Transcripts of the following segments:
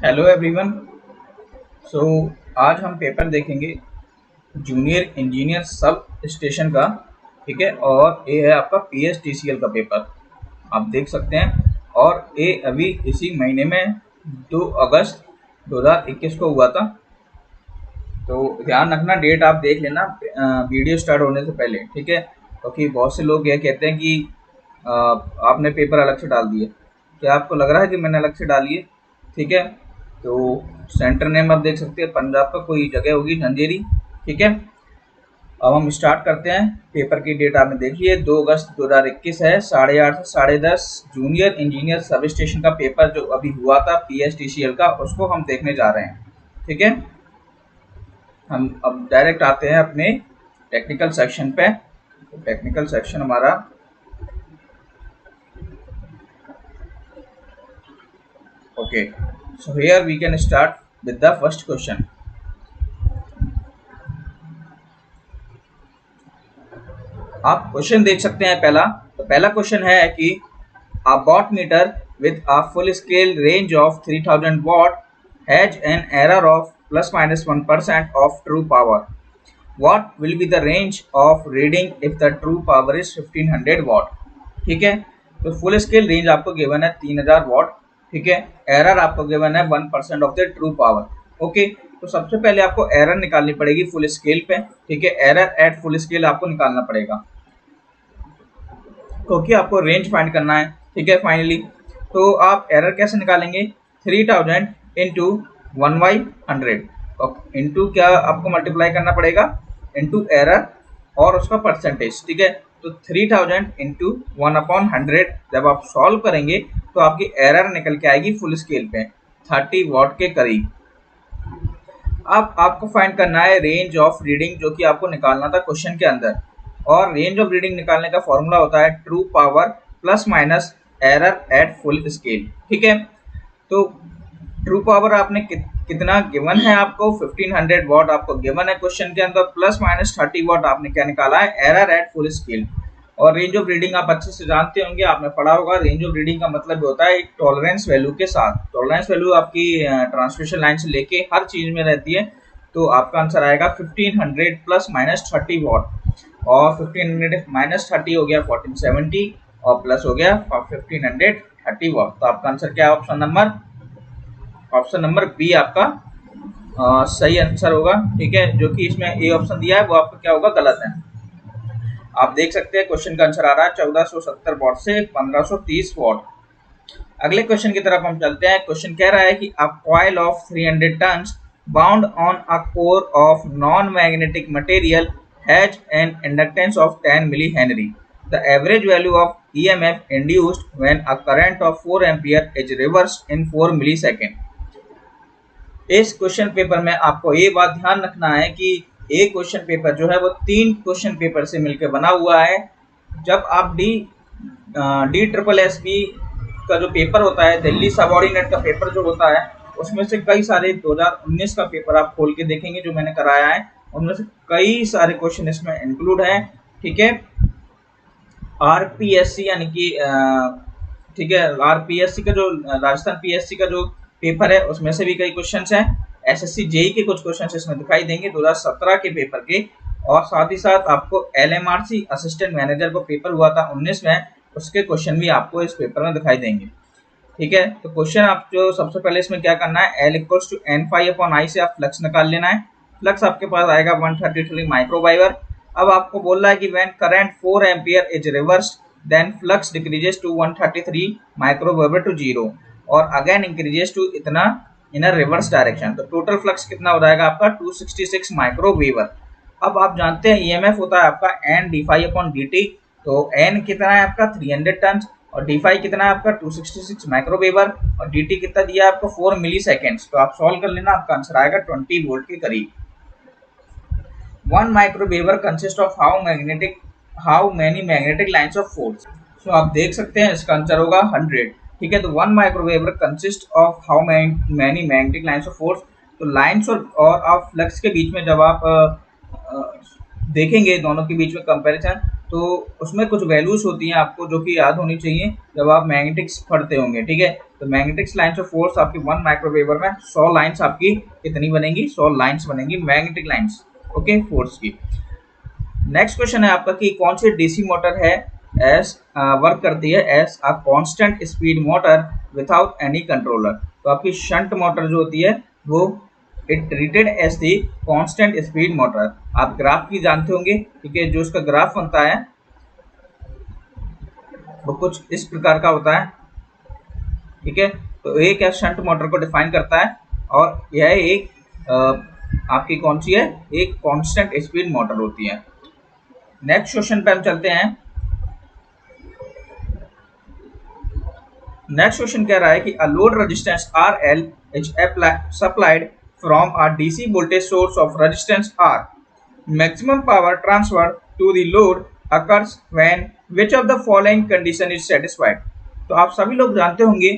Hello everyone. सो आज हम paper देखेंगे जूनियर इंजीनियर सब स्टेशन का। ठीक है, और ये है आपका PSTCL का पेपर, आप देख सकते हैं। और ये अभी इसी महीने में 2 अगस्त 2021 को हुआ था। तो ध्यान रखना, डेट आप देख लेना वीडियो स्टार्ट होने से पहले। ठीक है, क्योंकि बहुत से लोग ये कहते हैं कि आपने पेपर अलग से डाल दिए। क्या आपको लग रहा है कि मैंने अलग से डाली है? ठीक है, तो सेंटर नेम आप देख सकते हैं, पंजाब का कोई जगह होगी, झंझेरी। ठीक है, अब हम स्टार्ट करते हैं। पेपर की डेट आपने देखी है, 2 अगस्त 2021 है, 8:30 से 10:30 जूनियर इंजीनियर सब स्टेशन का पेपर जो अभी हुआ था PSTCL का, उसको हम देखने जा रहे हैं। ठीक है, हम अब डायरेक्ट आते हैं अपने टेक्निकल सेक्शन पे। तो टेक्निकल सेक्शन हमारा okay. So here we can start with the first question. आप क्वेश्चन देख सकते हैं पहला। तो पहला क्वेश्चन है कि a watt meter with a full scale range of 3000 watt has an error of plus minus 1% of true power. What will be the range of reading if the true power is 1500 watt? ठीक है, तो full scale range आपको given है 3000 what. ठीक है, error आपको given है 1% of the true power. Okay, तो सबसे पहले आपको एरर निकालनी पड़ेगी फुल स्केल पे। ठीक है, एरर एट फुल स्केल आपको निकालना पड़ेगा, क्योंकि आपको रेंज फाइंड करना है। ठीक है, फाइनली तो आप एरर कैसे निकालेंगे? 3000 इंटू 1/100 इंटू क्या आपको मल्टीप्लाई करना पड़ेगा? इंटू एरर और उसका परसेंटेज। ठीक है, तो 3000 इंटू 1/100 जब आप सॉल्व करेंगे तो आपकी एरर निकल के आएगी फुल स्केल पे 30 वॉट के करीब। अब आपको फाइंड करना है रेंज ऑफ रीडिंग, जो कि आपको निकालना था क्वेश्चन के अंदर। और रेंज ऑफ रीडिंग निकालने का फॉर्मूला होता है true power plus minus error at full scale. ठीक है, तो ट्रू पावर आपने कितना गिवन है आपको? 1500 वॉट आपको गिवन है क्वेश्चन के अंदर, प्लस माइनस 30 वॉट आपने क्या निकाला है? Error at full scale. और रेंज ऑफ रीडिंग आप अच्छे से जानते होंगे, आपने पढ़ा होगा। रेंज ऑफ रीडिंग का मतलब होता है एक टॉलरेंस वैल्यू के साथ। टॉलरेंस वैल्यू आपकी ट्रांसमिशन लाइन से लेके हर चीज में रहती है। तो आपका आंसर आएगा 1500 प्लस माइनस 30 वॉट। और 1500 माइनस 30 हो गया 1470 और प्लस हो गया 1530 वॉट। तो आपका आंसर क्या है? ऑप्शन नंबर बी आपका सही आंसर होगा। ठीक है, जो कि इसमें ए ऑप्शन दिया है वो आपका क्या होगा? गलत है। आप देख सकते हैं क्वेश्चन का आंसर आ रहा है 1470 वॉट से 1530 वॉट। अगले क्वेश्चन की तरफ हम चलते हैं। क्वेश्चन कह रहा है कि a coil of 300 turns bound on a core of non magnetic material has an inductance of 10 milli henry. The average value of EMF induced when a current of 4 ampere is reversed in 4 milli second. इस question paper में आपको ये बात ध्यान रखना है कि एक क्वेश्चन पेपर जो है वो 3 क्वेश्चन पेपर से मिलकर बना हुआ है। जब आप DSSS का जो पेपर होता है, दिल्ली सबऑर्डिनेट का पेपर जो होता है, उसमें से कई सारे 2019 का पेपर आप खोल के देखेंगे जो मैंने कराया है, उनमें से कई सारे क्वेश्चन इसमें इंक्लूड हैं। ठीक है, RPSC यानी कि ठीक है, RPSC का जो राजस्थान PSC का जो पेपर है उसमें से भी कई क्वेश्चंस हैं। SSC JEE के कुछ क्वेश्चंस इसमें दिखाई देंगे 2017 के पेपर के। और साथ ही साथ आपको LMRC असिस्टेंट मैनेजर का पेपर हुआ था 19 में, उसके क्वेश्चन भी आपको इस पेपर में दिखाई देंगे। ठीक है, तो क्वेश्चन आप जो सबसे पहले इसमें क्या करना है, L = N∅/I से आप फ्लक्स निकाल लेना है। फ्लक्स आपके पास आएगा 133 माइक्रोवाइबर। अब आपको बोल रहा है कि when current 4 ampere is reversed then flux decreases to 133 microweber to 0 और अगेन इंक्रीजेस टू इतना इन अ रिवर्स डायरेक्शन। तो टोटल फ्लक्स कितना हो जाएगा आपका? 266 माइक्रोवेबर। अब आप जानते हैं EMF होता है आपका N d∅/dt। तो N कितना है आपका? 300 टन और d∅ कितना है आपका? 266 माइक्रोवेबर और dt कितना दिया है आपको? 4 मिली सेकेंड्स। तो आप सॉल्व कर लेना, आपका आंसर आएगा 20 वोल्ट के करीब। 1 microweber consist of how many magnetic lines of force. So आप देख सकते हैं इसका आंसर होगा 100। ठीक है, तो 1 microweber consist of how many magnetic lines of force. तो लाइन्स और फ्लक्स के बीच में जब आप देखेंगे दोनों के बीच में कंपैरिजन, तो उसमें कुछ वैल्यूज होती हैं आपको जो कि याद होनी चाहिए जब आप मैग्नेटिक्स पढ़ते होंगे। ठीक है, तो मैग्नेटिक लाइन्स ऑफ फोर्स आपकी 1 माइक्रोवेबर में 100 लाइन्स आपकी कितनी बनेंगी, 100 लाइन्स बनेंगी मैग्नेटिक लाइन्स, ओके, फोर्स की। नेक्स्ट क्वेश्चन है आपका कि कौन सी डीसी मोटर है एस वर्क करती है as a constant speed motor without any controller. तो आपकी शंट मोटर जो होती है वो it treated as the constant speed motor. आप ग्राफ की जानते होंगे, ठीक है, जो उसका ग्राफ बनता है वो कुछ इस प्रकार का होता है, ठीक है। तो एक है शंट मोटर को डिफाइन करता है और यह एक आपकी कौन सी है, एक कांस्टेंट स्पीड मोटर होती है। नेक्स्ट क्वेश्चन पे हम चलते हैं। नेक्स्ट क्वेश्चन कह रहा है कि a load resistance RL is supplied from a DC voltage source of resistance R। Maximum power transfer to the load occurs when which of the following condition is satisfied। तो आप सभी लोग जानते होंगे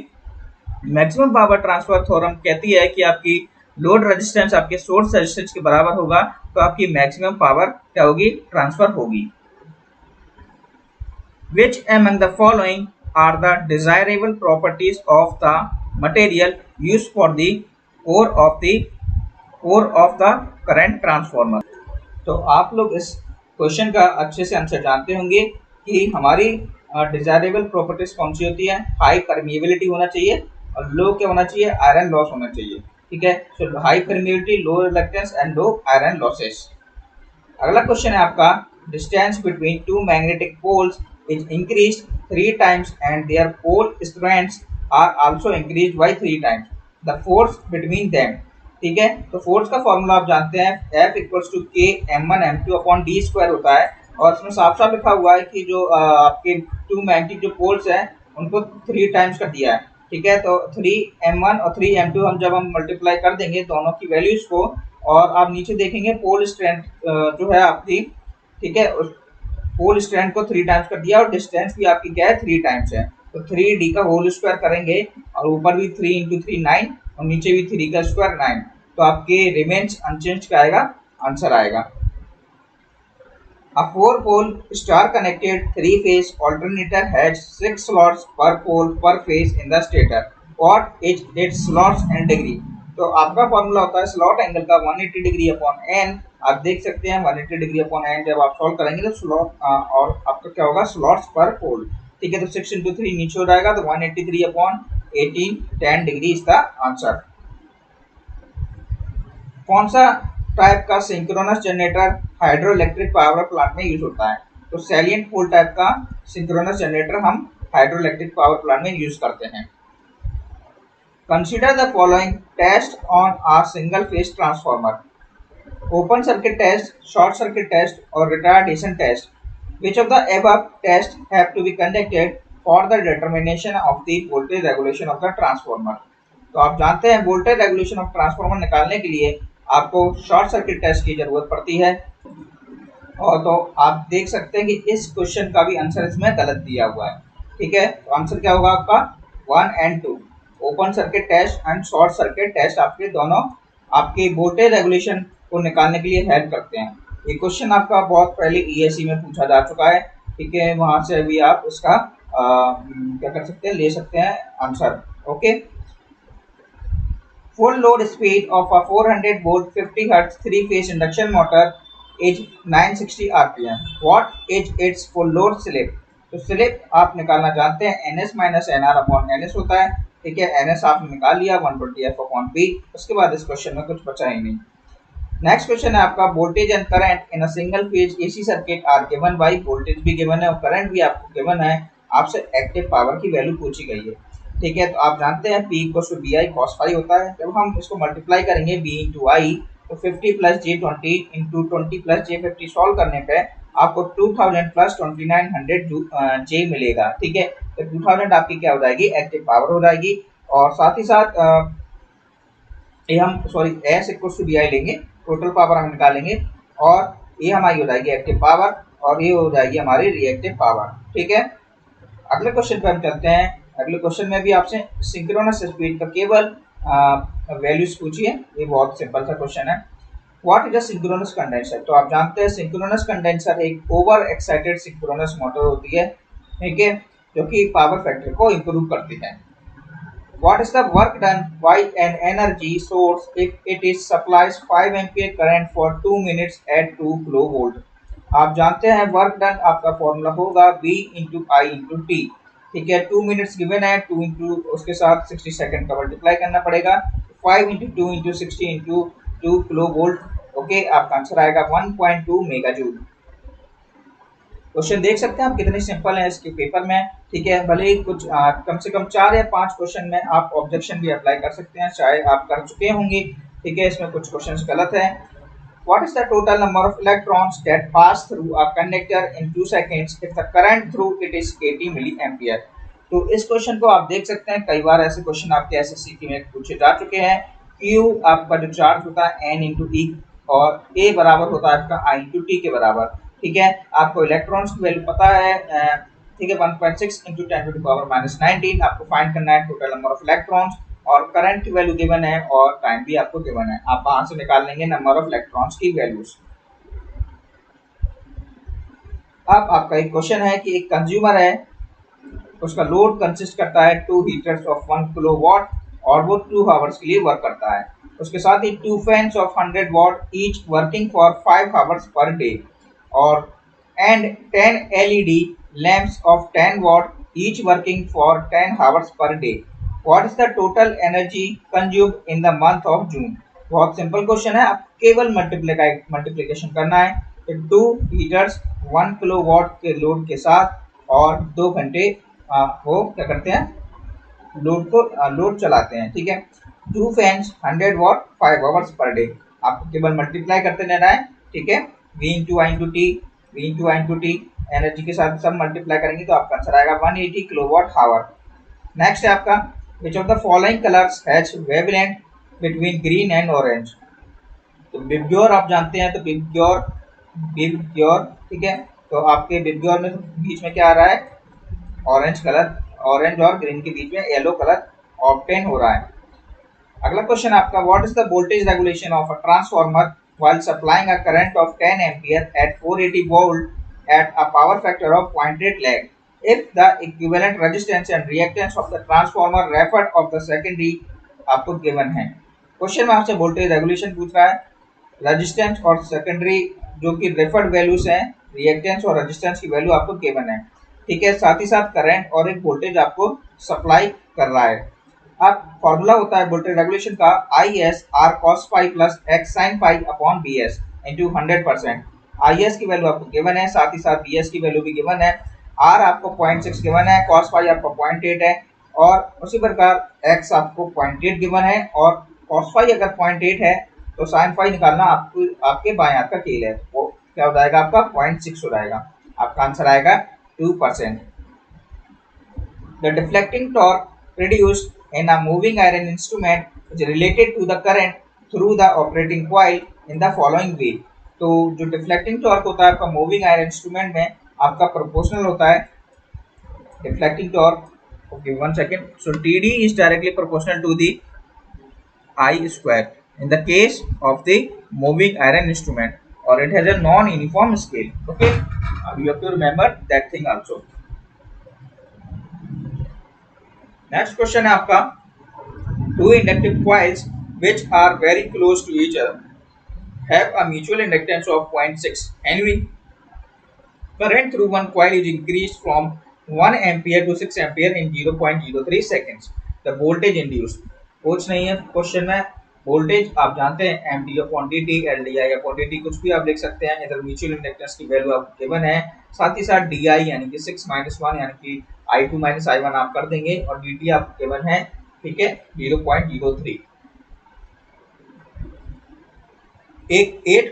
मैक्सिमम पावर ट्रांसफर थ्योरम कहती है कि आपकी लोड रेजिस्टेंस आपके सोर्स रेजिस्टेंस के बराबर होगा तो आपकी मैक्सिमम पावर क्या होगी, ट्रांसफर होगी। Which among the following are the desirable properties of the material used for the core of the current transformer। तो आप लोग इस क्वेश्चन का अच्छे से आंसर जानते होंगे कि हमारी डिजायरेबल प्रॉपर्टीज कौन सी होती है। हाई परमिएबिलिटी होना चाहिए और लो क्या होना चाहिए, आयरन लॉस होना चाहिए, ठीक है। So high permeability, low reluctance and low iron losses. अगला क्वेश्चन है आपका distance between two magnetic poles is increased 3 times and their pole strengths are also increased by 3 times the force between them। ठीक है, तो force का formula आप जानते हैं F इक्वल्स टू के m1 m2 upon D square होता है और इसमें साफ साफ लिखा हुआ है कि जो आपके टू मैग्नेटिक जो पोल्स हैं उनको 3 टाइम्स कर दिया है, ठीक है। तो 3m1 और 3m2 हम जब हम मल्टीप्लाई कर देंगे दोनों की वैल्यूज को और आप नीचे देखेंगे पोल स्ट्रेंथ जो है आपकी, ठीक है, उस पोल स्ट्रेंथ को 3 टाइम्स कर दिया और डिस्टेंस भी आपकी क्या है, 3 टाइम्स है। तो 3d का होल स्क्वायर करेंगे और ऊपर भी 3 इंटू 3 9 और नीचे भी 3 का स्क्वायर 9, तो आपके रिमेन्स अनचेंज का आएगा, आंसर आएगा। A 4-pole star connected 3-phase alternator has 6 slots per pole per phase in the stator। What is its slots and degree। तो आपका फॉर्मूला होता है स्लॉट एंगल का 180 डिग्री अपॉन एन। आप देख सकते हैं 180 डिग्री अपॉन एन जब आप सॉल्व करेंगे तो स्लॉट और आपका क्या होगा, स्लॉट्स पर पोल, ठीक है। तो 6 इंटू 3 नीचे हो जाएगा तो 183 अपॉन 18 10 डिग्री इसका आंसर। कौन सा टाइप का synchronous generator hydro electric power plant में यूज होता है। तो सैलिएंट पोल टाइप का सिंक्रोनस जनरेटर हम हाइड्रो इलेक्ट्रिक पावर प्लांट में यूज करते हैं। Consider the following test on a single phase transformer. Open circuit test, short circuit test और retardation test. Which of the above test have to be conducted for the determination of the voltage regulation of the transformer. तो आप जानते हैं voltage regulation of transformer निकालने के लिए आपको short circuit test की जरूरत पड़ती है। और तो आप देख सकते हैं कि इस क्वेश्चन का भी आंसर इसमें गलत दिया हुआ है, ठीक है। तो आंसर क्या होगा आपका 1 and 2। Open circuit test and short circuit test आपके दोनों आपके वोल्टेज रेगुलेशन को निकालने के लिए हेल्प करते हैं। ये क्वेश्चन आपका बहुत पहले ईएससी में पूछा जा चुका है, ठीक है। वहां से भी आप इसका क्या कर सकते हैं, ले सकते हैं answer, okay. Full load speed of a 400 volt 50 Hz 3-phase induction motor is 960 rpm। What is its full load slip। तो स्लिप आप निकालना जानते हैं ns minus nr upon ns होता है, ठीक है। ns आपने निकाल लिया 120f अपॉन p। उसके बाद इस क्वेश्चन में कुछ बचा ही नहीं। नेक्स्ट क्वेश्चन है आपका voltage and current in a single phase AC circuit are given by. Voltage भी गिवन है और करंट भी आपको गिवन है, आपसे एक्टिव पावर की वैल्यू पूछी गई है, ठीक है। तो आप जानते हैं P equal to V I cos phi होता है। जब हम इसको मल्टीप्लाई करेंगे B इंटू आई तो 50 plus J20 into 20 plus J50 solve करने पे आपको 2000 प्लस 2900 J मिलेगा, ठीक है। तो 2000 आपकी क्या हो जाएगी, एक्टिव पावर हो जाएगी। और साथ ही साथ ये हम sorry S equal to V I लेंगे, टोटल पावर हम निकालेंगे और ये हमारी हो जाएगी एक्टिव पावर और ये हो जाएगी हमारी रिएक्टिव पावर, ठीक है। अगले क्वेश्चन पे हम चलते हैं। अगले क्वेश्चन में भी आपसे सिंक्रोनस स्पीड का केवल वैल्यूज पूछिए। ये बहुत सिंपल सा क्वेश्चन है। What is a synchronous condenser. तो आप जानते हैं सिंक्रोनस कंडेंसर एक ओवर एक्साइटेड सिंक्रोनस मोटर होती है, ठीक है, जो कि पावर फैक्टर को इंप्रूव करती है। What is the work done by an energy source if it is supplies 5 ampere current for 2 minutes at 2 kilovolt? आप जानते हैं वर्क डन आपका फॉर्मूला होगा V इंटू आई इंटू टी। ठीक है, 2 मिनट्स गिवन है, 2 इंटू उसके साथ 60 सेकंड का मल्टीप्लाई करना पड़ेगा, 5 into 2 into 60 into 2 kilo volt. Okay, आपका आंसर आएगा 1.2 मेगा जूल। क्वेश्चन देख सकते हैं आप कितने सिंपल है इसके पेपर में। ठीक है, भले ही कुछ कम से कम 4 या 5 क्वेश्चन में आप ऑब्जेक्शन भी अप्लाई कर सकते हैं, शायद आप कर चुके होंगे। ठीक है, इसमें कुछ क्वेश्चन गलत है। What is the total number of electrons that pass through a conductor in 2 seconds if the current through it is 80 milliampere? तो इस क्वेश्चन को आप देख सकते हैं, कई बार ऐसे क्वेश्चन आपके एसएससी में पूछे जा चुके हैं। Q आपका जो चार्ज होता है N इंटू E और A बराबर होता है आपका I इंटू T के बराबर। ठीक है, आपको इलेक्ट्रॉन्स की वैल्यू पता है। ठीक है, 1.6 इंटू 10⁻⁻19 आपको फाइंड करना है टोटल नंबर ऑफ इलेक्ट्रॉन्स, और करंट की वैल्यू गिवन है और टाइम भी आपको गिवन है। आप वहां से निकाल लेंगे नंबर ऑफ इलेक्ट्रॉन्स की वैल्यूज। अब आपका एक क्वेश्चन है कि एक कंज्यूमर है, उसका लोड कंसिस्ट करता है 2 हीटर्स ऑफ 1 किलोवाट और वो 2 आवर्स के लिए वर्क करता है। उसके साथ ही 2 fans of 100 watt each working for 5 hours per day और and 10 LED lamps of 10 watt each working for 10 hours per day. What is the total energy consumed in the month of June? बहुत simple question है, आप केवल multiplication करना है। तो 2 heaters 1 kilowatt के load के साथ और 2 घंटे वो क्या करते हैं, लोड चलाते हैं। ठीक है, 2 फैंस 100 वाट 5 आवर्स पर डे, आपको केवल मल्टीप्लाई करते रहना है। ठीक है, V इंटू आई इंटू टी, V इंटू आई इंटू टी, एनर्जी के साथ सब मल्टीप्लाई करेंगे तो आपका आंसर आएगा 180 किलोवाट आवर। नेक्स्ट है आपका, विच of the following colours has wavelength between green and orange? तो बिब्ग्योर आप जानते हैं, तो बिब्ग्योर ठीक है, तो आपके बिब्ग्योर में बीच में क्या आ रहा है, ऑरेंज कलर, ऑरेंज और ग्रीन के बीच में येलो कलर ऑब्टेन हो रहा है। अगला क्वेश्चन आपका, what is the voltage regulation of a transformer while supplying a current of 10 ampere at 480 volt at a power factor of 0.8 lag if the equivalent resistance and reactance of the transformer referred of the secondary आपको given है। Question में आपसे voltage regulation पूछ रहा है, resistance और secondary जो कि रेफर्ड वैल्यूज हैं, रिएक्टेंस और रेजिस्टेंस की वैल्यू आपको गिवन है। ठीक है, साथ ही साथ करंट और एक वोल्टेज आपको सप्लाई कर रहा है। अब फॉर्मूला होता है वोल्टेज रेगुलेशन का, I S R cos phi plus X sin phi upon V S into 100%। I S की वैल्यू आपको गिवन है, साथ ही साथ बी एस की वैल्यू भी गिवन है। आर आपको 0.6 गिवन है, कॉस फाई आपका 0.8 है और उसी प्रकार एक्स आपको 0.8 गिवन है, और कॉस फाई अगर 0.8 है तो साइन फाई निकालना आपको आपके बाएं हाथ का खेल है, वो क्या हो जाएगा आपका 0.6 हो जाएगा। आपका आंसर आएगा 2%। The deflecting torque produced in a moving iron instrument is related to the current through the operating coil in the following way। तो जो डिफ्लेक्टिंग टॉर्क होता है आपका मूविंग आयरन इंस्ट्रूमेंट में आपका प्रोपोर्शनल होता है deflecting torque. Okay, 1 second. So TD is directly proportional to the I square in the case of the moving iron instrument, or it has a non-uniform scale. Okay, you have to remember that thing also. Next question है आपका, two inductive coils which are very close to each other have a mutual inductance of 0.6 Henry. Current through one coil is increased from 1 ampere to 6 ampere in 0.03 seconds. The voltage induced, कुछ नहीं है question में, voltage आप जानते हैं M D upon D T, L D I upon D T, कुछ भी आप लिख सकते हैं। इधर म्यूचुअल इंडक्टेंस की वैल्यू आपको गिवन है, साथ ही साथ डी आई यानी कि 6 माइनस 1 यानी कि I2 माइनस I1 आप कर देंगे, और डी टी आपको गिवन है। ठीक है, 0.03। एक 8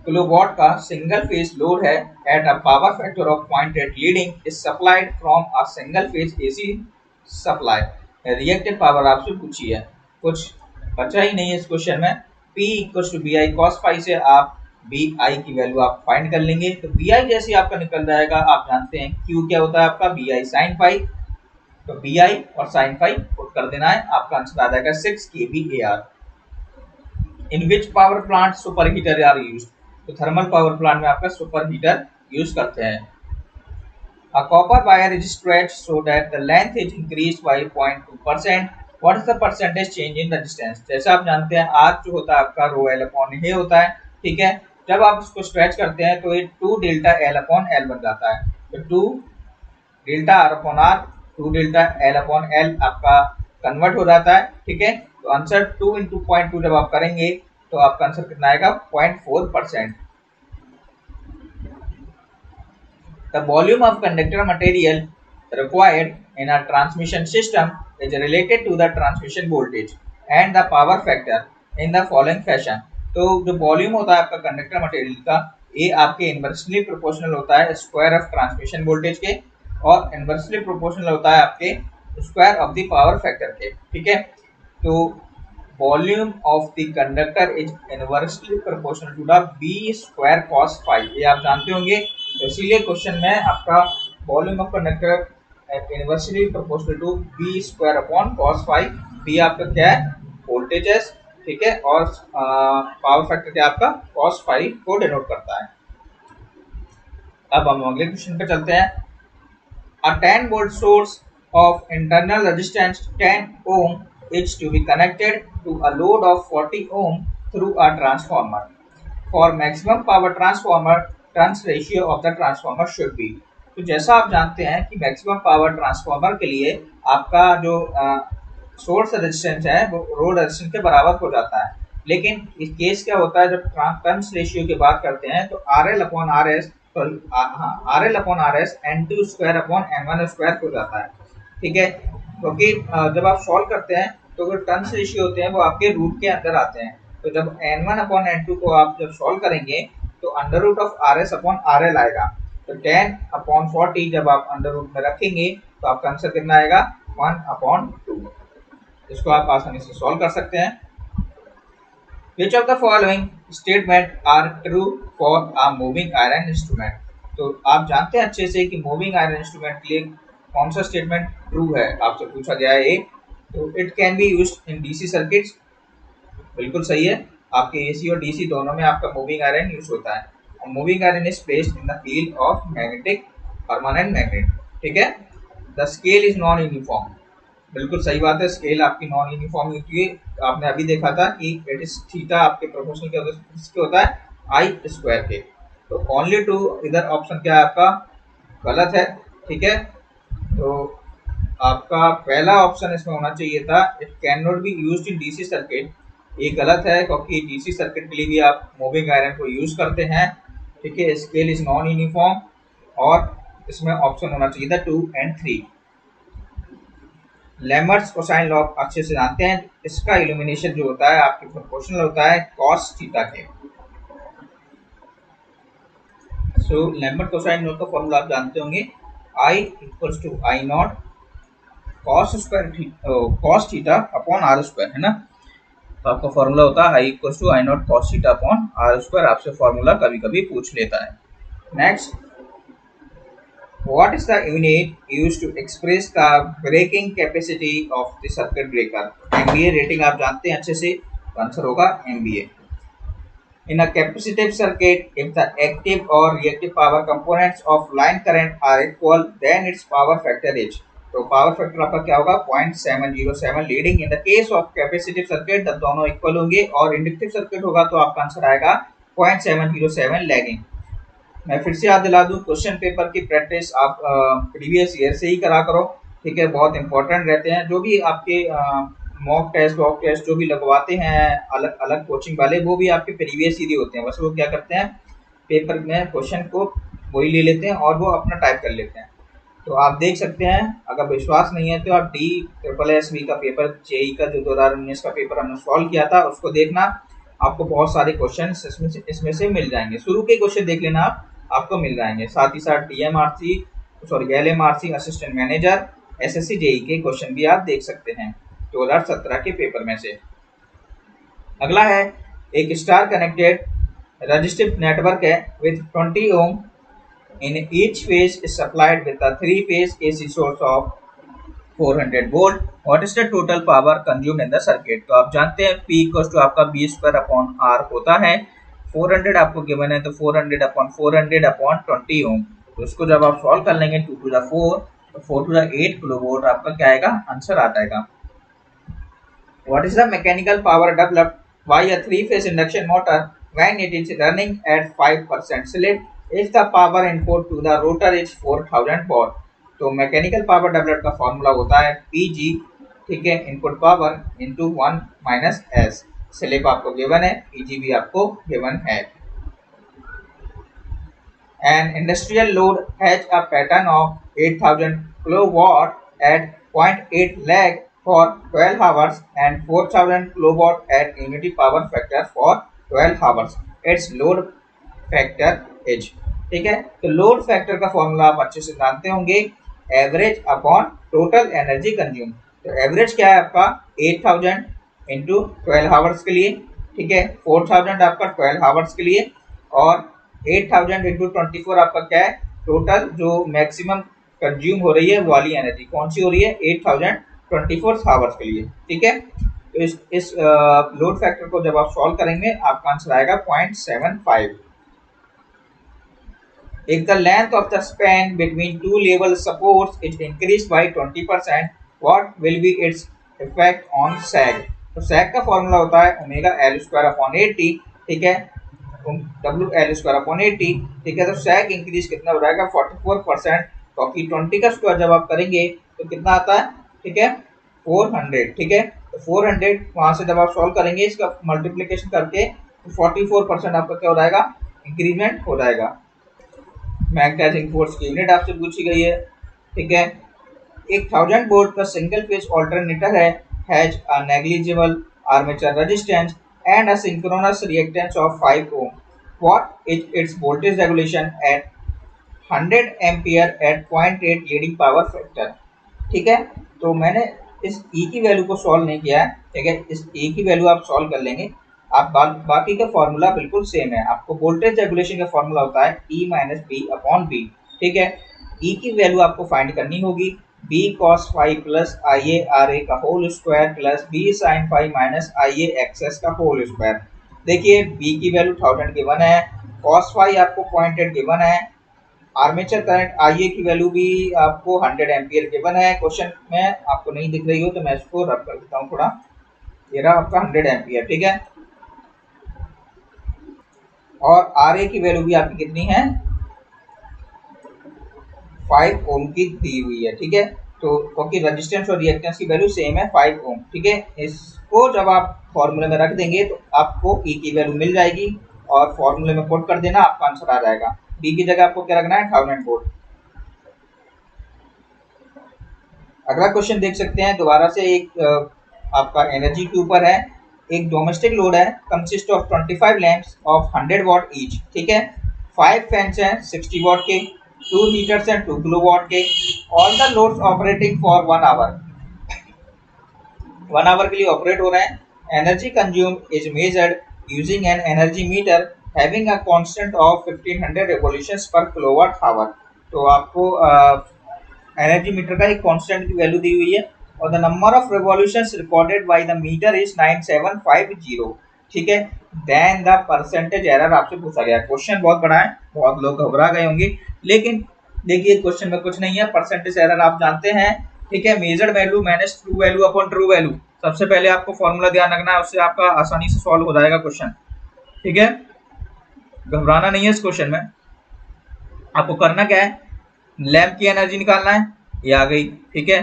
किलोवाट का सिंगल फेज लोड है eight a power factor of 0.8 leading is supplied from a single phase AC supply. Reactive power आपसे पूछी है, कुछ बचा ही नहीं है इस क्वेश्चन में। P equal to V I cos phi से आप बी आई की वैल्यू आप फाइंड कर लेंगे, तो बी आई जैसे आपका निकल जाएगा। आप जानते हैं Q क्या होता है आपका, बी आई साइन फाई, तो बी आई और साइन फाई पुट कर देना है, आपका आंसर आ जाएगा 6 kVAR। In which power plant super heater are used? तो थर्मल पावर प्लांट में आपका सुपर हीटर यूज करते हैं। A copper wire is stretched so that the length is increased by 0.2%. What is the percentage change in the distance? जैसे आप जानते हैं are जो होता है आपका रो एल अपॉन ए होता है, ठीक है। जब आप उसको स्ट्रेच करते हैं तो ये 2 डेल्टा एल अपॉन एल बन जाता है। तो 2 delta R upon R, 2 delta L upon L आपका कन्वर्ट हो जाता है, ठीक है। तो आंसर 2 इंटू 0.2 जब आप करेंगे तो आपका आंसर कितना आएगा 0.4%। The volume of conductor material required in a transmission system is related to the transmission voltage and the power factor in the following fashion। तो जो वॉल्यूम होता है आपका कंडक्टर मटेरियल का, ये आपके इन्वर्सली प्रोपोर्शनल होता है स्क्वायर ऑफ ट्रांसमिशन वोल्टेज के, और इन्वर्सली प्रोपोर्शनल होता है आपके square of the power factor के, ठीक है। तो volume of the conductor is inversely proportional to the V square cos phi, ये आप जानते होंगे। तो इसीलिए क्वेश्चन में आपका volume of conductor inversely proportional to V square upon cos phi, V आपका क्या है वोल्टेज है, ठीक है, और पावर फैक्टर क्या आपका कॉस फाई को डिनोट करता है। अब हम अगले क्वेश्चन पे चलते हैं। A 10 volt source of internal resistance 10 ohm is to be connected to a load of 40 ohm through a transformer. For maximum power transformer, turns ratio of the transformer should be। तो जैसा आप जानते हैं कि maximum power transformer के लिए आपका जो सोर्स रेजिस्टेंस है वो रोड रेजिस्टेंस के बराबर हो जाता है, लेकिन इस केस क्या होता है जब टर्न्स रेशियो की बात करते हैं तो R L upon R S, R L upon R S N two square upon N one square हो जाता है, ठीक है। क्योंकि जब आप सॉल्व करते हैं तो जो टर्न्स रेशियो होते हैं वो आपके रूट के अंदर आते हैं। तो जब N one upon N two को आप जब सॉल्व करेंगे तो under root of R S upon R L आएगा। तो 10 अपॉन 40 जब आप अंडर रूट में रखेंगे तो आपका आंसर कितना आएगा 1 अपॉन 2। इसको आप आसानी से सॉल्व कर सकते हैं। Which of the following statement are true for a moving iron instrument? तो आप जानते हैं अच्छे से कि मूविंग आयरन इंस्ट्रूमेंट के लिए कौन सा स्टेटमेंट ट्रू है, आपसे पूछा गया है। तो it can be used in DC circuits, बिल्कुल सही है। आपके एसी और डीसी दोनों में आपका मूविंग आयरन यूज होता है। और moving iron is placed in the field of magnetic permanent magnet, ठीक है। The scale is non uniform, बिल्कुल सही बात है, स्केल आपकी नॉन यूनिफॉर्म होती है। आपने अभी देखा था कि इट इज थीटा आपके प्रोपोर्शनल के होता है आई स्क्वायर के। तो ओनली टू इधर ऑप्शन क्या है आपका गलत है, ठीक है। तो आपका पहला ऑप्शन इसमें होना चाहिए था it can not be used in DC circuit, ये गलत है क्योंकि डीसी सर्किट के लिए भी आप मूविंग आयरन को यूज करते हैं, ठीक है। स्केल इज नॉन यूनिफॉर्म, और इसमें ऑप्शन होना चाहिए था 2 और 3। लेमर्स कोसाइन लॉ अच्छे से जानते हैं, इसका इल्यूमिनेशन जो होता है आपके प्रोपोर्शनल होता है कॉस थीटा के। सो लेमर्ट कोसाइन लॉ का फॉर्मूला आप जानते होंगे, I equals to I naught cos theta upon R square, है ना। तो आपका फॉर्मूला होता है I equals to I naught cos theta upon R square, आपसे फॉर्मूला कभी कभी पूछ लेता है। Next, what is the unit used to express the breaking capacity of the circuit breaker? MVA rating आप जानते हैं अच्छे से, आंसर होगा MVA। In a capacitive circuit, if the active or reactive power components of line current are equal, then its power factor is, तो power factor आपका क्या होगा 0.707 leading. In the case of capacitive circuit तब दोनों equal होंगे, और inductive circuit होगा तो आपका आंसर आएगा 0.707 लैगिंग। मैं फिर से याद दिला दूं, क्वेश्चन पेपर की प्रैक्टिस आप प्रीवियस ईयर से ही करा करो, ठीक है, बहुत इंपॉर्टेंट रहते हैं। जो भी आपके मॉक टेस्ट वॉक टेस्ट जो भी लगवाते हैं अलग अलग कोचिंग वाले, वो भी आपके प्रीवियस ईयर ही होते हैं। बस वो क्या करते हैं पेपर में क्वेश्चन को वही ले लेते हैं और वो अपना टाइप कर लेते हैं। तो आप देख सकते हैं, अगर विश्वास नहीं है तो आप DSSB का पेपर जेई का जो 2019 का पेपर हमने सॉल्व किया था उसको देखना, आपको बहुत सारे क्वेश्चन इसमें से मिल जाएंगे। शुरू के क्वेश्चन देख लेना, आपको मिल जाएंगे। साथ ही साथ LMRC assistant manager SSC JE के क्वेश्चन भी आप देख सकते हैं 2017 के पेपर में से। अगला है, एक स्टार कनेक्टेड रजिस्टिव नेटवर्क है with 20 ohm in each phase is supplied with a 3-phase AC source of 400 volt. What is the total power consumed in the circuit? तो आप जानते हैं P इक्वल्स टू आपका B स्क्वायर अपॉन R होता है। 400 आपको given है तो 400 अपॉन 400 अपॉन 20 ओम, तो इसको जब आप सॉल्व कर लेंगे 2 to the 4 तो 4 to the 8 किलोवाट आपका क्या आएगा, आंसर आ जाएगा। What is the mechanical power developed by a three-phase induction motor when it is running at 5% slip if the power input to the rotor is 4000 watt? तो mechanical power developed का formula होता है Pg, ठीक है, input power into 1 minus S. Slip आपको given है, Pg भी आपको गिवन है। An industrial load has a pattern of 8000 kilowatt at 0.8 lag for 12 hours and 4000 kilowatt at unity power factor for 12 hours. Its load factor is, ठीक है। तो load factor का formula आप अच्छे से जानते होंगे, average upon total energy consume. तो एवरेज क्या है आपका 8000 इंटू 12 आवर्स के लिए, ठीक है, 4000 आपका 12 आवर्स के लिए, और 8000 इंटू 24 आपका क्या है, टोटल जो मैक्सिमम कंज्यूम हो रही है वो वाली एनर्जी कौन सी हो रही है, 8000 24 आवर्स के लिए, ठीक है। तो इस लोड फैक्टर को जब आप सॉल्व करेंगे आपका आंसर आएगा 0.75। If the length of the span between two level supports is increased by 20%, what will be its effect on sag? तो sag का फॉर्मूला होता है ओमेगा एल स्क्वायर अपॉन 80, ठीक है, डब्ल्यू एल स्क्वायर अपॉन 80, ठीक है। तो sag इंक्रीज कितना हो जाएगा 44%, क्योंकि 20 का स्क्वायर जब आप करेंगे तो कितना आता है, ठीक है, 400, ठीक है। तो 400 वहां से जब आप सॉल्व करेंगे इसका मल्टीप्लीकेशन करके तो 44% आपका क्या हो जाएगा, इंक्रीजमेंट हो जाएगा। मैग्नेटाइजिंग फोर्स की यूनिट आपसे पूछी गई है, ठीक है। एक 1000 वोल्ट का सिंगल फेज ऑल्टरनेटर है, has a negligible armature resistance and a synchronous reactance of 5 ohm. What is its voltage regulation at 100 ampere at 0.8 leading power factor, ठीक है। तो मैंने इस ई की वैल्यू को सॉल्व नहीं किया है, ठीक है, इस ई की वैल्यू आप सॉल्व कर लेंगे। आप बाकी का फॉर्मूला बिल्कुल सेम है, आपको वोल्टेज रेगुलेशन का फॉर्मूला होता है E minus V upon V, ठीक है। E की वैल्यू आपको फाइंड करनी होगी b cos five plus I A R A का whole square plus b sine five minus I A X का होल स्क्वायर। देखिए b की वैल्यू 1000 गिवन है, cos फाइव आपको 0.8 गिवन है, आर्मेचर करंट आई ए की वैल्यू भी आपको 100 एम्पियर गिवन है। क्वेश्चन में आपको नहीं दिख रही हो तो मैं इसको रब कर देता हूँ थोड़ा, ये रहा आपका 100 एम्पियर, ठीक है। और आर ए की वैल्यू भी आपकी कितनी है, 5 ओम की दी हुई है, ठीक है। तो क्योंकि रेजिस्टेंस और रिएक्टेंस की वैल्यू सेम है 5 ओम, ठीक है। इसको जब आप फॉर्मूले में रख देंगे तो आपको ई की वैल्यू मिल जाएगी और फॉर्मूले में पुट कर देना, आपका आंसर आ जाएगा। बी की जगह आपको क्या रखना है, 1000 वोल्ट। अगला क्वेश्चन देख सकते हैं, दोबारा से एक आपका एनर्जी के ऊपर है। एक डोमेस्टिक लोड है, consist of 25 lamps of 100 what each, ठीक है। 5 फैंस हैं 60 वॉट के, 2 हीटर्स हैं 2 किलोवाट के। All the loads operating for 1 hour, 1 hour के लिए ऑपरेट हो रहे हैं। Energy consume is measured using an energy meter having a constant of 1500 revolutions per kilowatt hour. तो आपको एनर्जी मीटर का एक कांस्टेंट की वैल्यू दी हुई है और the number of revolutions recorded by the meter is 9750, ठीक है। देन द परसेंटेज एरर आपसे पूछा गया। क्वेश्चन बहुत बड़ा है, बहुत लोग घबरा गए होंगे, लेकिन देखिए क्वेश्चन में कुछ नहीं है, परसेंटेज एरर आप जानते हैं, ठीक है। Measured value minus true value upon true value, सबसे पहले आपको फॉर्मूला ध्यान रखना है, उससे आपका आसानी से सॉल्व हो जाएगा क्वेश्चन, ठीक है। घबराना नहीं है इस क्वेश्चन में। आपको करना क्या है, लैंप की एनर्जी निकालना है, ये आ गई, ठीक है।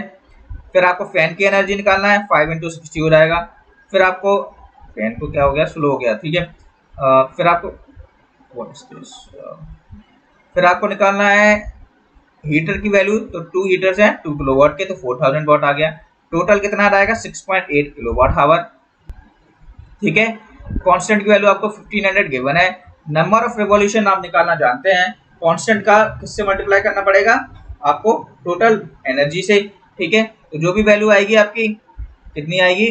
फिर आपको फैन की एनर्जी निकालना है, 5 इंटू 60 हो जाएगा। फिर आपको फैन को क्या हो गया, स्लो हो गया, ठीक है। फिर आपको निकालना है हीटर की वैल्यू, तो 2 हीटर्स हैं 2 किलोवाट के, तो 4000 वाट आ गया। टोटल कितना आ जाएगा 6.8 किलोवाट आवर, ठीक है। कांस्टेंट की वैल्यू आपको 1500 गिवन है। नंबर ऑफ रिवॉल्यूशन आप निकालना जानते हैं, कांस्टेंट का किससे मल्टीप्लाई करना पड़ेगा आपको, टोटल एनर्जी से, ठीक है। तो जो भी वैल्यू आएगी आपकी कितनी आएगी,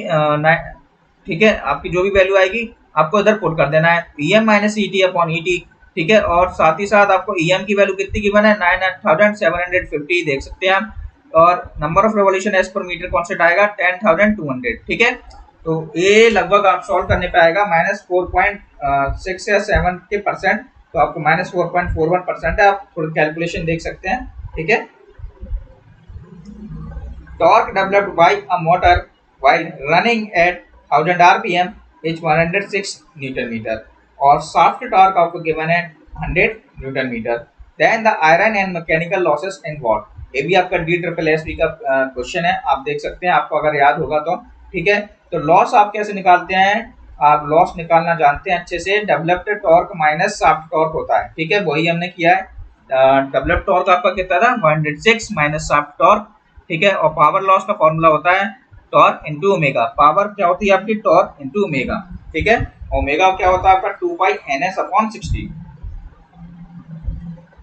ठीक है, आपकी जो भी वैल्यू आएगी आपको इधर पुट कर देना है, Pm minus ET upon ET, ठीक है। और साथ ही साथ आपको Em की वैल्यू कितनी गिवन है, 9750 देख सकते हैं आप। और number of revolution as per meter constant आएगा 10200, ठीक है। तो ये लगभग आप सॉल्व करने पे आएगा -4.6 या 7 के परसेंट तो आपको -4.41% है। आप थोड़ी कैलकुलेशन देख सकते हैं, ठीक है। Torque developed by a motor while running at 1000 rpm is 106 newton metre और शाफ्ट टॉर्क आपको गिवन है 100 newton metre. Then the iron and mechanical losses in watt. ये भी आपका DSSB का क्वेश्चन है, आप देख सकते हैं, आपको अगर याद होगा तो, ठीक है। तो लॉस आप कैसे निकालते हैं, आप लॉस निकालना जानते हैं अच्छे से, developed torque minus shaft torque होता है, ठीक है, वही हमने किया है। डेवलप्ड टॉर्क आपका कितना था, 106 माइनस शाफ्ट टॉर्क, ठीक है। और पावर लॉस का फॉर्मूला होता है टॉर्क इनटू ओमेगा। पावर क्या होती है आपकी, टॉर्क इनटू ओमेगा, ठीक है। ओमेगा क्या होता है आपका 2 पाई ns/60।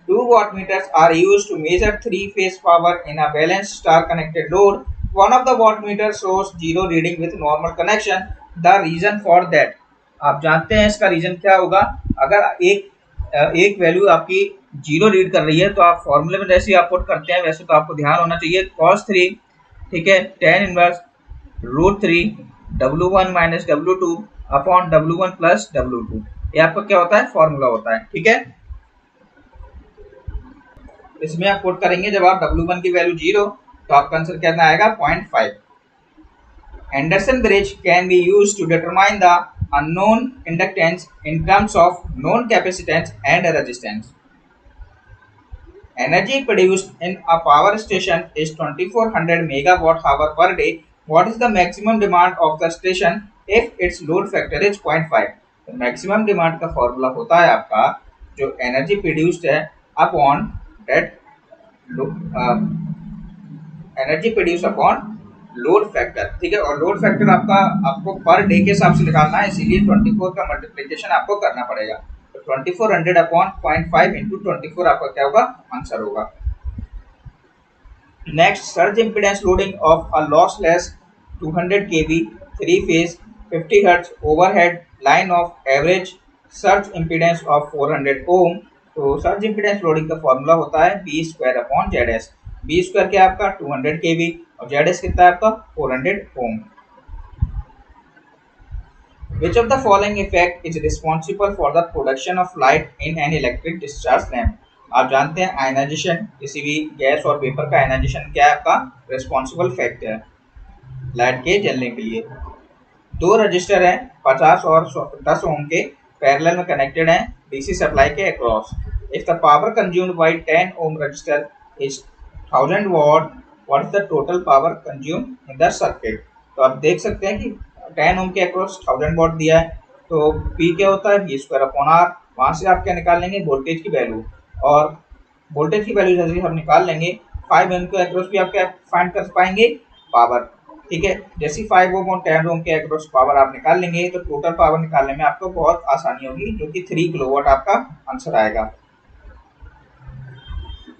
2 wattmeters are used to measure three-phase power in a balanced star-connected load. One of the wattmeters shows zero reading with normal connection. The reason for that, आप जानते हैं इसका रीजन क्या होगा। अगर एक वैल्यू आपकी जीरो रीड कर रही है तो आप फॉर्मूले में जैसे आप पुट करते हैं वैसे तो आपको ध्यान होना चाहिए cos3, ठीक है, tan inverse √3 W1 minus W2 upon W1 plus W2। ये आपका क्या होता है, फॉर्मूला होता है, ठीक है। इसमें आप पुट करेंगे जब आप W1 की वैल्यू 0 तो आपका आंसर कितना आएगा 0.5। Anderson bridge can be used to determine the unknown inductance in terms of known capacitance and resistance. Energy produced in a power station is 2400 megawatt hour per day. What is the maximum demand of the station if its load factor is 0.5? तो maximum demand का formula होता है आपका जो energy produced है upon that energy produce upon load factor, ठीक है। और लोड फैक्टर आपको पर डे के हिसाब से निकालना है, इसीलिए 24 का मल्टीप्लिकेशन आपको करना पड़ेगा। तो 2400 अपॉन 0.5 इंटू 24 आपका क्या होगा, आंसर होगा। Next, surge impedance loading of a lossless 200 kV 3 phase 50 hertz overhead line of average surge impedance of 400 ओम। तो सर्ज इम्पीडेंस लोडिंग का फॉर्मूला होता है B² अपॉन ZS। B² क्या आपका 200 kV और ZS कितना है आपका 400 ओम। Which of the following effect is responsible for the production of light in an electric discharge lamp? आप जानते हैं आयनाइजेशन, किसी भी गैस और वेपर का आयनाइजेशन क्या है आपका रिस्पॉन्सिबल फैक्टर है लाइट के जलने के लिए। दो रजिस्टर हैं 50 और 10 ओम के, पैरेलल में कनेक्टेड हैं डीसी सप्लाई के अक्रॉस। If the power consumed by 10 ohm resistor is 1000 watt, what is the total power consumed in the circuit. तो आप देख सकते हैं कि 10 ओम के अक्रॉस 1000 वाट दिया है, तो P क्या होता है B² अपॉन R। वहाँ से आप क्या निकाल लेंगे, वोल्टेज की वैल्यू, और वोल्टेज की वैल्यू जैसे हम निकाल लेंगे 5 ओम के अक्रॉस भी आप क्या फाइंड कर पाएंगे, पावर, ठीक है। जैसे 5 ओम और 10 ओम के अक्रॉस पावर आप निकाल लेंगे तो टोटल पावर निकालने में आपको बहुत आसानी होगी, जो कि 3 किलोवाट आपका आंसर आएगा।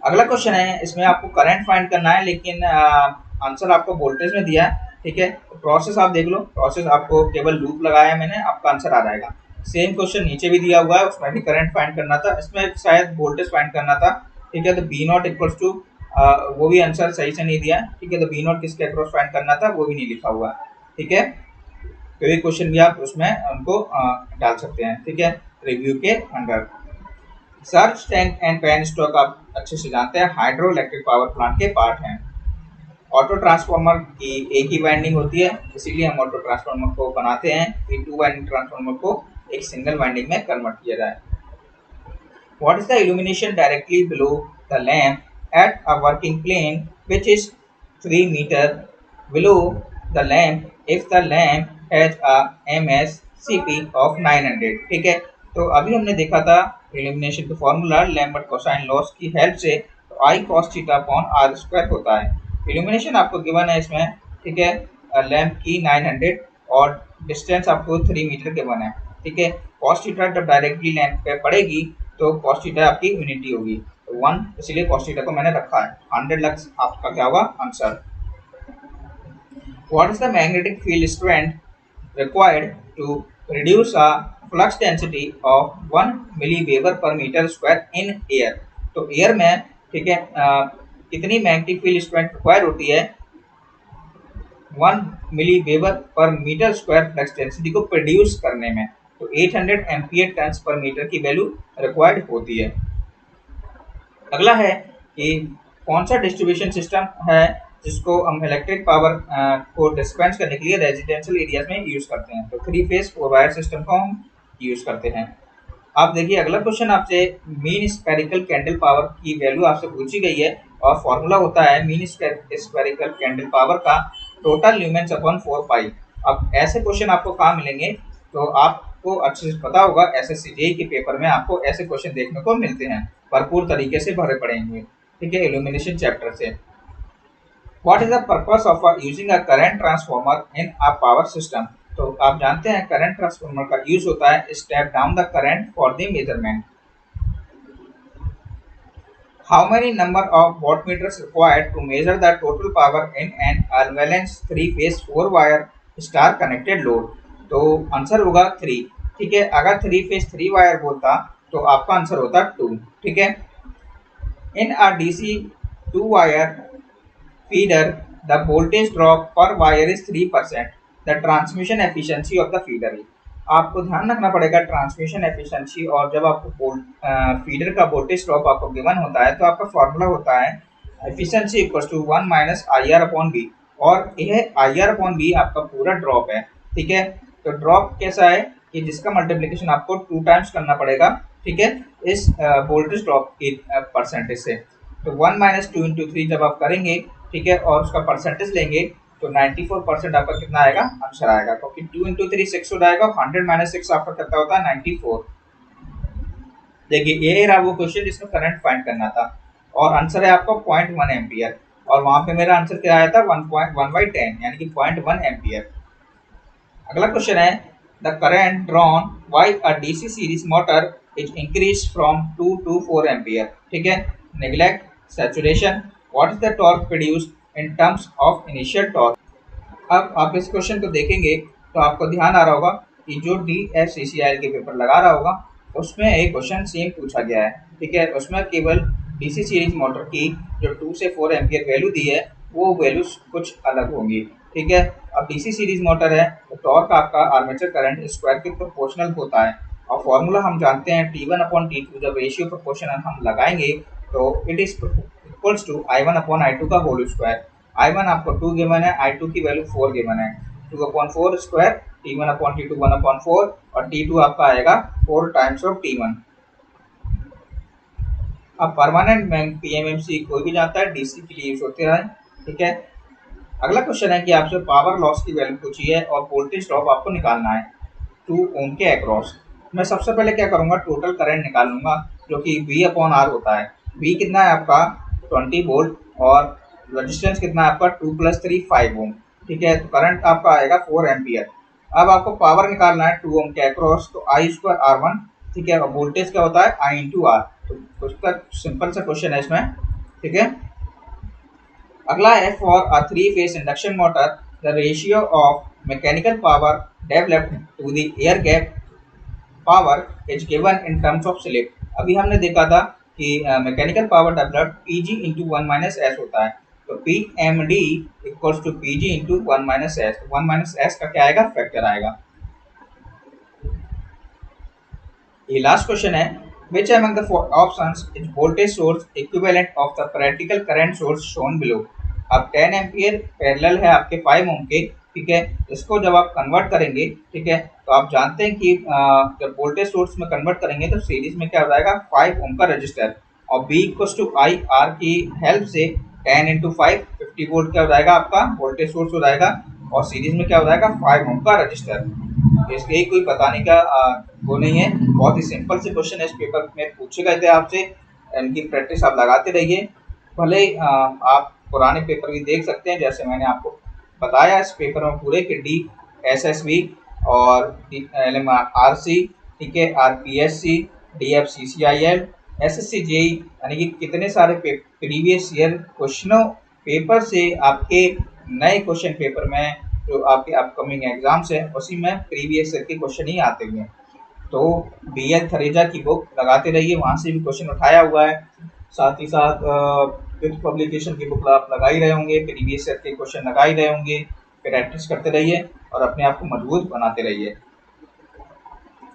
अगला क्वेश्चन है, इसमें आपको करंट फाइंड करना है, लेकिन आंसर आपको वोल्टेज में दिया है, ठीक है। तो प्रोसेस आप देख लो, प्रोसेस आपको केवल लूप लगाया है मैंने, आपका आंसर आ जाएगा। सेम क्वेश्चन नीचे भी दिया हुआ है, उसमें भी करंट फाइंड करना था, इसमें शायद वोल्टेज फाइंड करना था, ठीक है। तो B0 इक्वल्स टू, वो भी आंसर सही से नहीं दिया, ठीक है। तो B0 किसके अक्रॉस फाइंड करना था वो भी नहीं लिखा हुआ, ठीक है। कोई भी क्वेश्चन भी आप उसमें उनको डाल सकते हैं, ठीक है, रिव्यू के अंडर। Surge tank and penstock आप अच्छे से जानते हैं, हाइड्रो इलेक्ट्रिक पावर प्लांट के पार्ट हैं। ऑटो ट्रांसफार्मर की एक ही वाइंडिंग होती है, इसीलिए हम ऑटो ट्रांसफार्मर को बनाते हैं कि 2 वाइंडिंग ट्रांसफार्मर को एक सिंगल वाइंडिंग में कन्वर्ट किया जाए। What is the illumination directly below the lamp at a working plane which is 3 metre below the lamp if the lamp has a MSCP of 900, ठीक है। तो अभी हमने देखा था इल्यूमिनेशन का फॉर्मूला लैम्बर्ट कोसाइन लॉस की हेल्प से, तो I cos theta upon R² होता है। इल्यूमिनेशन आपको गिवन है इसमें, ठीक है, लैंप की 900 और डिस्टेंस आपको 3 मीटर गिवन है, ठीक है। कॉस थीटा जब डायरेक्टली लैंप पे पड़ेगी तो कॉस थीटा आपकी यूनिटी होगी, तो 1, इसलिए कॉस थीटा को मैंने रखा है। 100 लक्स आपका क्या होगा answer. What is the magnetic field strength required to reduce a flux density of 1 milliweber per metre square in air. तो एयर में, ठीक है, कितनी मैग्नेटिक फील्ड स्ट्रेंथ रिक्वायर होती है 1 milliweber per metre square flux density को produce करने में, तो 800 एम्पियर टर्न्स पर मीटर की वैल्यू रिक्वायर्ड होती है। अगला है कि कौन सा डिस्ट्रीब्यूशन सिस्टम है जिसको हम इलेक्ट्रिक पावर को डिस्पेंस करने के लिए रेजिडेंशियल एरियाज में यूज करते हैं। तो 3 फेज 4 वायर सिस्टम को हम यूज करते हैं। आप देखिए अगला क्वेश्चन आपसे मीन स्फेरिकल कैंडल पावर की वैल्यू आपसे पूछी गई है और फॉर्मूला होता है मीन स्फेरिकल कैंडल पावर का टोटल ल्यूमेंस अपॉन 4 पाई। अब ऐसे क्वेश्चन आपको कहाँ मिलेंगे? तो आपको अच्छे से पता होगा एसएससी जेईई के पेपर में आपको ऐसे क्वेश्चन देखने को मिलते हैं, भरपूर तरीके से भरे पड़े हुए। ठीक है, इल्यूमिनेशन चैप्टर से। What is the purpose of using a current transformer in a power system? तो आप जानते हैं करंट ट्रांसफार्मर का यूज होता है step down the current for the measurement. How many number of wattmeters required to measure the total power in an unbalanced 3-phase 4-wire star connected load? तो answer होगा 3। ठीक है, अगर 3 फेज 3 वायर बोलता तो आपका आंसर होता 2। ठीक है, in a DC 2 wire feeder the voltage drop per wire is 3%, the transmission efficiency of the feeder। आपको ध्यान रखना पड़ेगा ट्रांसमिशन एफिशिएंसी, और जब आपको फीडर का वोल्टेज ड्रॉप आपको गिवन होता है तो आपका फॉर्मूला होता है efficiency equals to 1 minus I R upon B, और यह आई आर अपॉन बी आपका पूरा ड्रॉप है। ठीक है, तो ड्रॉप कैसा है कि जिसका मल्टीप्लिकेशन आपको 2 टाइम्स करना पड़ेगा। ठीक है, इस वोल्टेज ड्रॉप के परसेंटेज से। तो 1 माइनस 2 इंटू 3 जब आप करेंगे, ठीक है, और उसका परसेंटेज लेंगे तो 94% आपका कितना आएगा? आंसर आएगा, क्योंकि 2 इंटू 3 6 हो जाएगा, 100 माइनस 6 आपका कितना होता है? 94। देखिए ये रहा वो क्वेश्चन जिसमें करंट फाइंड करना था, और आंसर है आपका 0.1 एम्पियर, और वहां पे मेरा आंसर क्या आया था? 1.1/10 यानी कि 0.1 एम्पियर। अगला क्वेश्चन है the current drawn by a DC series motor is increase from 2 to 4 ampere. ठीक है, neglect saturation, what is the torque produced in terms of initial torque. अब आप इस क्वेश्चन को देखेंगे तो आपको ध्यान आ रहा होगा कि जो DFCCIL के पेपर लगा रहा होगा उसमें एक क्वेश्चन सेम पूछा गया है। ठीक है, उसमें केवल डीसी सीरीज मोटर की जो 2 से 4 एम्पियर वैल्यू दी है वो वैल्यूज कुछ अलग होंगी। ठीक है, अब डीसी सीरीज मोटर है तो टॉर्क आपका आर्मेचर करंट स्क्वायर के प्रोपोर्शनल होता है, और फॉर्मूला हम जानते हैं T1/T2। जब रेशियो प्रोपोर्शनल हम लगाएंगे तो it is equals to I1/I2 का होल स्क्वायर। I1 आपको 2 गिवन है, I2 की वैल्यू 4 गिवन है, 2/4 स्क्वायर, T1/T2 1/4, और T2 आपका आएगा 4 टाइम्स ऑफ T1। अब परमानेंट PMMC कोई भी जानता है डीसी के लिए यूज होते हैं। ठीक है, अगला क्वेश्चन है कि आपसे पावर लॉस की वैल्यू पूछी है और वोल्टेज ड्रॉप आपको निकालना है 2 ओम के अक्रॉस। मैं सबसे पहले क्या करूंगा? टोटल करंट निकाल लूंगा जो कि V/R होता है। V कितना है आपका? 20 वोल्ट, और रेजिस्टेंस कितना है आपका? 2 + 3 5 ओम। ठीक है, तो करंट आपका आएगा 4 एम्पियर। अब आपको पावर निकालना है 2 ओम के अक्रॉस, तो I²R1। ठीक है, और वोल्टेज क्या होता है? I/R। तो कुछ तक सिंपल सा क्वेश्चन है इसमें। ठीक है, अगला है for a 3 phase induction motor the ratio of mechanical power developed to the air gap power is given in terms of slip. अभी हमने देखा था कि mechanical power developed Pg into 1 - S होता है, तो PMD equals to Pg into 1 - S। 1 - S का क्या आएगा? फैक्टर आएगा। ये लास्ट क्वेश्चन है which among the options is voltage source equivalent of the practical current source shown below। अब 10 एम्पियर पैरेलल है आपके 5 ओम के। ठीक है, इसको जब आप कन्वर्ट करेंगे, ठीक है, तो आप जानते हैं कि जब वोल्टेज सोर्स में कन्वर्ट करेंगे तो सीरीज में क्या हो जाएगा? 5 ओम का रजिस्टर, और B equals to I R की हेल्प से 10 इंटू 5 50 वोल्ट क्या हो जाएगा? आपका वोल्टेज सोर्स हो जाएगा, और सीरीज में क्या हो जाएगा? 5 ओम का रजिस्टर। इसके कोई बताने का वो नहीं है, बहुत ही सिंपल से क्वेश्चन है, इस पेपर में पूछे गए थे आपसे। इनकी प्रैक्टिस आप लगाते रहिए, भले आप पुराने पेपर भी देख सकते हैं जैसे मैंने आपको बताया इस पेपर में पूरे के DSSB और LMRC, ठीक है, RPSC, DFCCIL, SSC JEE, यानी कि कितने सारे प्रीवियस ईयर क्वेश्चनों पेपर से आपके नए क्वेश्चन पेपर में जो आपके अपकमिंग एग्जाम्स हैं उसी में प्रीवियस ईयर के क्वेश्चन ही आते हुए हैं। तो BL थरेजा की बुक लगाते रहिए, वहाँ से भी क्वेश्चन उठाया हुआ है। साथ ही साथ विथ पब्लिकेशन की बुक आप लगा ही रहे होंगे, प्रीवियस ईयर के क्वेश्चन लगा ही रहे होंगे। प्रैक्टिस करते रहिए और अपने आप को मजबूत बनाते रहिए।